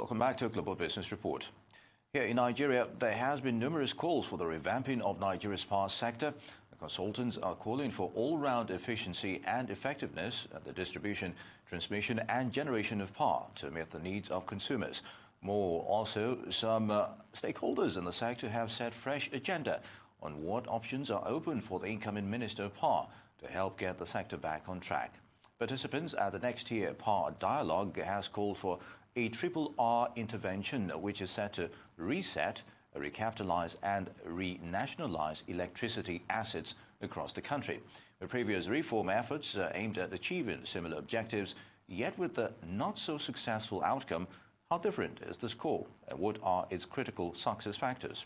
Welcome back to Global Business Report. Here in Nigeria, there has been numerous calls for the revamping of Nigeria's power sector. The consultants are calling for all-round efficiency and effectiveness at the distribution, transmission and generation of power to meet the needs of consumers. More also, some stakeholders in the sector have set fresh agenda on what options are open for the incoming Minister of Power to help get the sector back on track. Participants at the Nextier Power dialogue has called for a triple-R intervention, which is set to reset, recapitalize and renationalize electricity assets across the country. The previous reform efforts aimed at achieving similar objectives, yet with the not-so-successful outcome. How different is this call, and what are its critical success factors?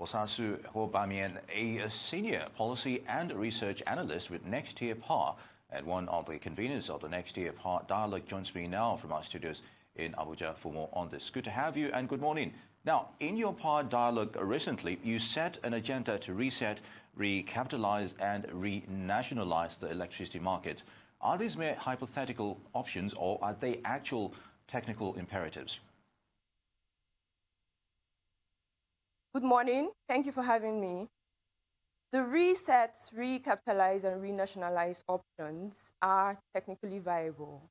Osasu Eghobamien, a senior policy and research analyst with Nextier Power and one of the conveners of the Nextier Power dialogue, joins me now from our studios in Abuja for more on this. Good to have you and good morning. Now, in your power dialogue recently, you set an agenda to reset, recapitalize and renationalize the electricity market. Are these mere hypothetical options or are they actual technical imperatives? Good morning. Thank you for having me. The reset, recapitalize, and renationalize options are technically viable.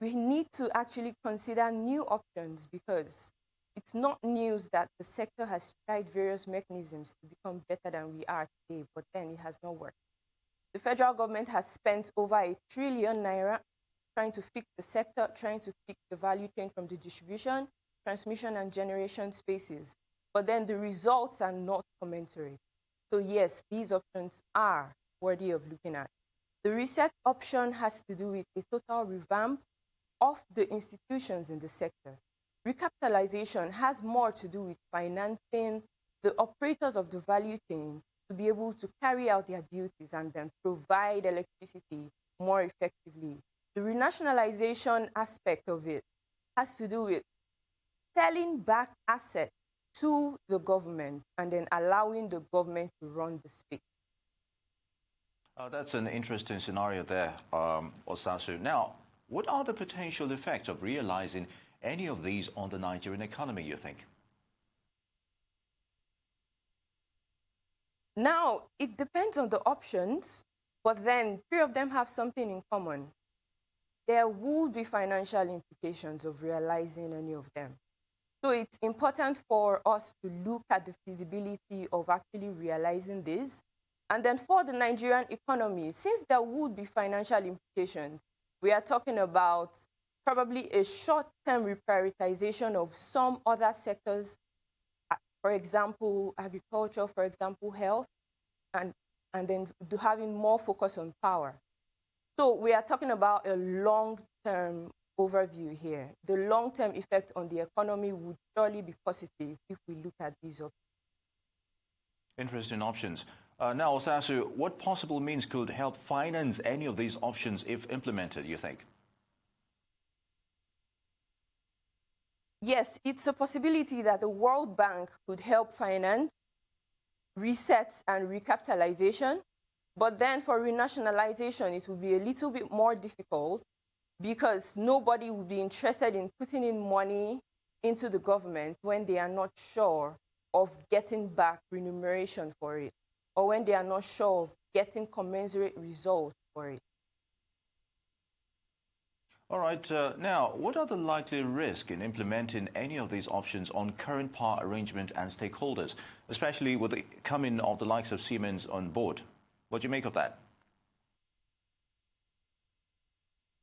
We need to actually consider new options because it's not news that the sector has tried various mechanisms to become better than we are today, but then it has not worked. The federal government has spent over ₦1 trillion trying to fix the sector, trying to fix the value chain from the distribution, transmission, and generation spaces. But then the results are not commensurate. So yes, these options are worthy of looking at. The reset option has to do with a total revamp of the institutions in the sector. Recapitalization has more to do with financing the operators of the value chain to be able to carry out their duties and then provide electricity more effectively. The renationalization aspect of it has to do with selling back assets to the government and then allowing the government to run the space. That's an interesting scenario there, Osasu. Now, what are the potential effects of realizing any of these on the Nigerian economy, you think? Now, it depends on the options, but then three of them have something in common. There would be financial implications of realizing any of them. So it's important for us to look at the feasibility of actually realizing this. And then for the Nigerian economy, since there would be financial implications, we are talking about probably a short-term reprioritization of some other sectors, for example, agriculture, for example, health, and then having more focus on power. So we are talking about a long-term overview here. The long-term effect on the economy would surely be positive if we look at these options. Interesting options. Now, Osasu, what possible means could help finance any of these options if implemented, you think? Yes, it's a possibility that the World Bank could help finance resets and recapitalization, but then for renationalization, it will be a little bit more difficult because nobody would be interested in putting in money into the government when they are not sure of getting back remuneration for it, or when they are not sure of getting commensurate results for it. All right. Now, what are the likely risks in implementing any of these options on current power arrangement and stakeholders, especially with the coming of the likes of Siemens on board? What do you make of that?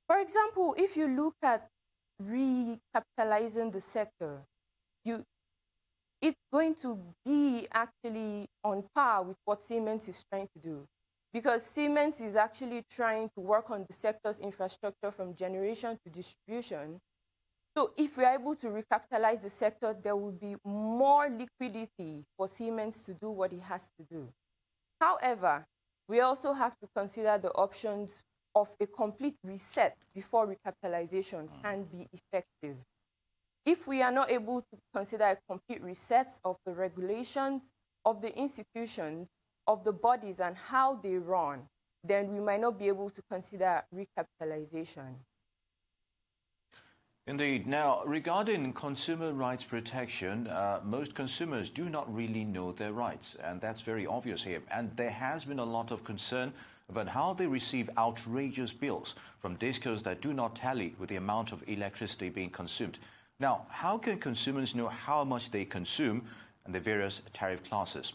For example, if you look at recapitalizing the sector, it's going to be actually on par with what Siemens is trying to do, because Siemens is actually trying to work on the sector's infrastructure from generation to distribution. So if we're able to recapitalize the sector, there will be more liquidity for Siemens to do what it has to do. However, we also have to consider the options of a complete reset before recapitalization can be effective. If we are not able to consider a complete reset of the regulations, of the institutions, of the bodies and how they run, then we might not be able to consider recapitalization. Indeed. Now, regarding consumer rights protection, most consumers do not really know their rights, and that's very obvious here. And there has been a lot of concern about how they receive outrageous bills from discos that do not tally with the amount of electricity being consumed. Now, how can consumers know how much they consume and the various tariff classes?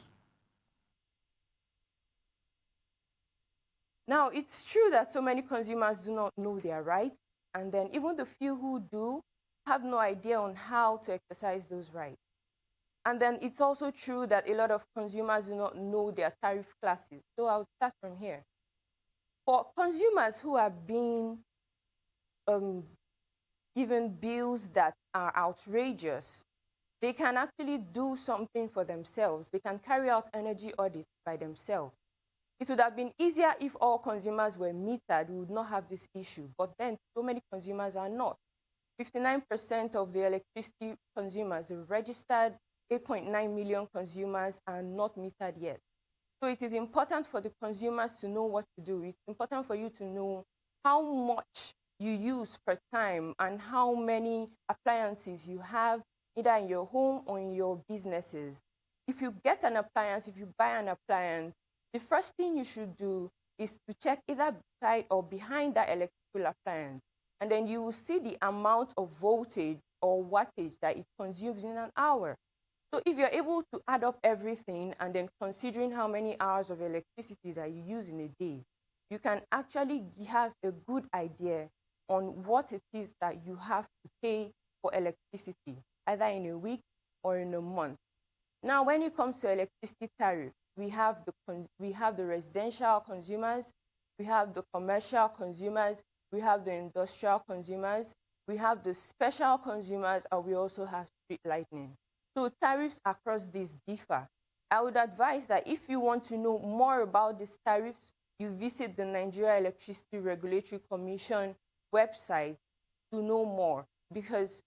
Now, it's true that so many consumers do not know their rights, and then even the few who do have no idea on how to exercise those rights. And then it's also true that a lot of consumers do not know their tariff classes. So I'll start from here. For consumers who are being given bills that are outrageous, they can actually do something for themselves. They can carry out energy audits by themselves. It would have been easier if all consumers were metered. We would not have this issue. But then so many consumers are not. 59% of the electricity consumers, the registered 8.9 million consumers, are not metered yet. So it is important for the consumers to know what to do. It's important for you to know how much you use per time and how many appliances you have either in your home or in your businesses. If you get an appliance, if you buy an appliance, the first thing you should do is to check either beside or behind that electrical appliance. And then you will see the amount of voltage or wattage that it consumes in an hour. So if you're able to add up everything and then considering how many hours of electricity that you use in a day, you can actually have a good idea on what it is that you have to pay for electricity, either in a week or in a month. Now, when it comes to electricity tariff, we have the residential consumers, we have the commercial consumers, we have the industrial consumers, we have the special consumers, and we also have street lighting. So tariffs across these differ. I would advise that if you want to know more about these tariffs, you visit the Nigeria Electricity Regulatory Commission website to know more, because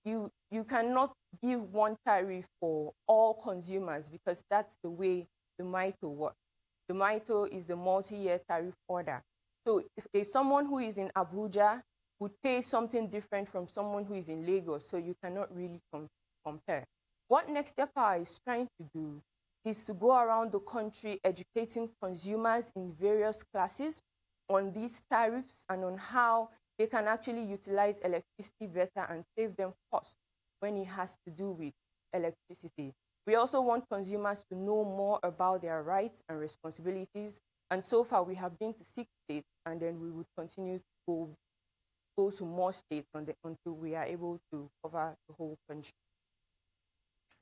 you cannot give one tariff for all consumers, because that's the way the MITO works. The MITO is the multi-year tariff order. So if someone who is in Abuja would pay something different from someone who is in Lagos, so you cannot really compare. What Nextier Power is trying to do is to go around the country educating consumers in various classes on these tariffs and on how they can actually utilize electricity better and save them costs when it has to do with electricity. We also want consumers to know more about their rights and responsibilities. And so far, we have been to 6 states, and then we would continue to go to more states until we are able to cover the whole country.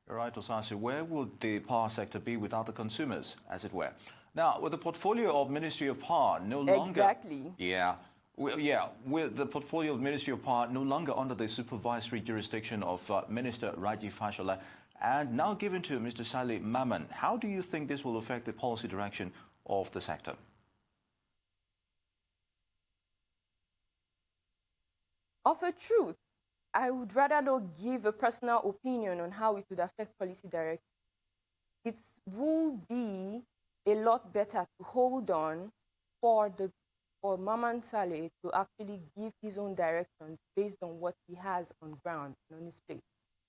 All right, Osasu, where would the power sector be without the consumers, as it were? Now, with the portfolio of Ministry of Power no longer... Exactly. Yeah. With the portfolio of Ministry of Power no longer under the supervisory jurisdiction of Minister Raji Fashola, and now given to Mr. Saleh Maman, how do you think this will affect the policy direction of the sector? Of a truth, I would rather not give a personal opinion on how it would affect policy direction. It would be a lot better to hold on for Maman Saleh to actually give his own directions based on what he has on ground and on his plate.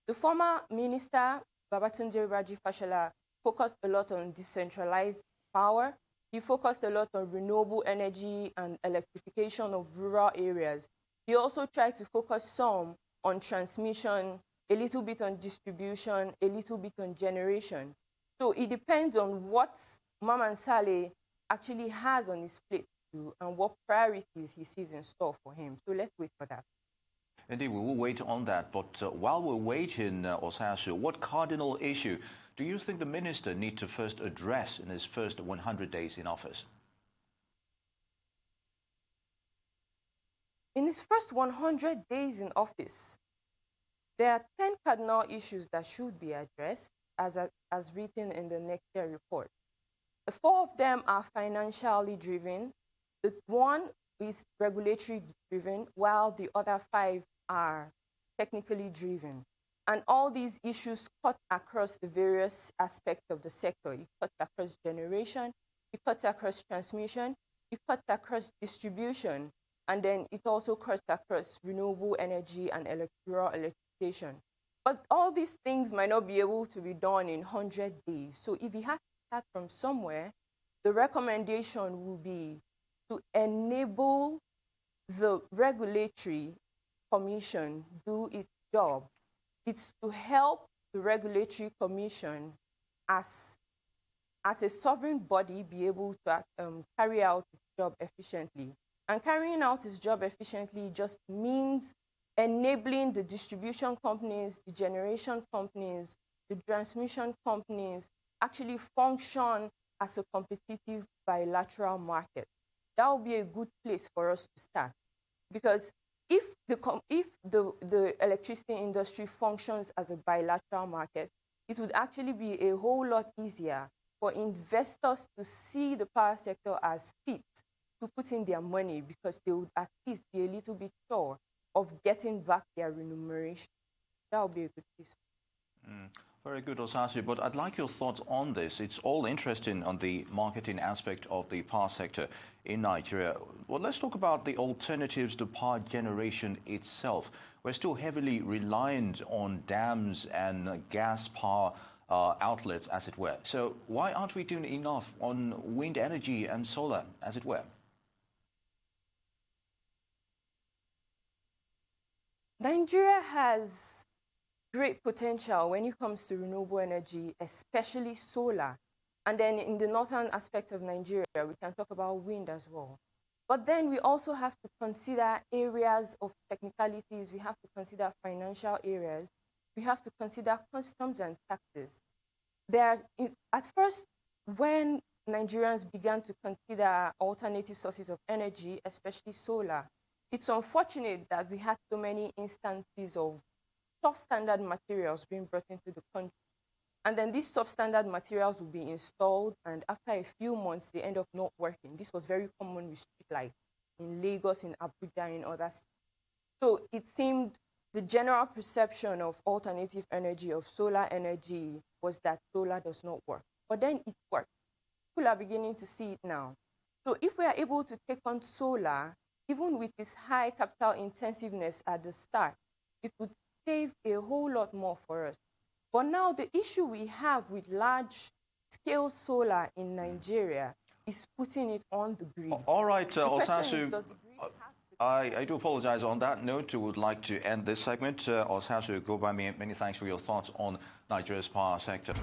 The former minister, Babatunde Raji Fashola, focused a lot on decentralized power. He focused a lot on renewable energy and electrification of rural areas. He also tried to focus some on transmission, a little bit on distribution, a little bit on generation. So it depends on what Maman Saleh actually has on his plate and what priorities he sees in store for him. So let's wait for that. Indeed, we will wait on that. But while we're waiting, Osasu, what cardinal issue do you think the minister needs to first address in his first 100 days in office? In his first 100 days in office, there are 10 cardinal issues that should be addressed, as written in the Nextier report. The 4 of them are financially driven. The 1 is regulatory driven, while the other 5 are technically driven. And all these issues cut across the various aspects of the sector. It cuts across generation, it cuts across transmission, it cuts across distribution. And then it also cuts across renewable energy and rural electrification. But all these things might not be able to be done in 100 days. So if we have to start from somewhere, the recommendation will be to enable the regulatory commission do its job. It's to help the regulatory commission as a sovereign body be able to carry out its job efficiently. And carrying out its job efficiently just means enabling the distribution companies, the generation companies, the transmission companies actually function as a competitive bilateral market. That would be a good place for us to start. Because if the electricity industry functions as a bilateral market, it would actually be a whole lot easier for investors to see the power sector as fit to put in their money, because they would at least be a little bit sure of getting back their remuneration. That would be a good piece. Very good, Osasu, but I'd like your thoughts on this. It's all interesting on the marketing aspect of the power sector in Nigeria. Well, let's talk about the alternatives to power generation itself. We're still heavily reliant on dams and gas power outlets, as it were. So why aren't we doing enough on wind energy and solar, as it were? Nigeria has great potential when it comes to renewable energy, especially solar. And then in the northern aspect of Nigeria, we can talk about wind as well. But then we also have to consider areas of technicalities. We have to consider financial areas. We have to consider customs and taxes. At first, when Nigerians began to consider alternative sources of energy, especially solar, it's unfortunate that we had so many instances of substandard materials being brought into the country. And then these substandard materials will be installed, and after a few months, they end up not working. This was very common with street lights in Lagos, in Abuja, in other states. So it seemed the general perception of alternative energy, of solar energy, was that solar does not work. But then it works. People are beginning to see it now. So if we are able to take on solar, even with this high capital intensiveness at the start, it would save a whole lot more for us. But now the issue we have with large-scale solar in Nigeria is putting it on the grid. All right, Osasu, I do apologize. On that note, we would like to end this segment. Osasu Eghobamien, many thanks for your thoughts on Nigeria's power sector.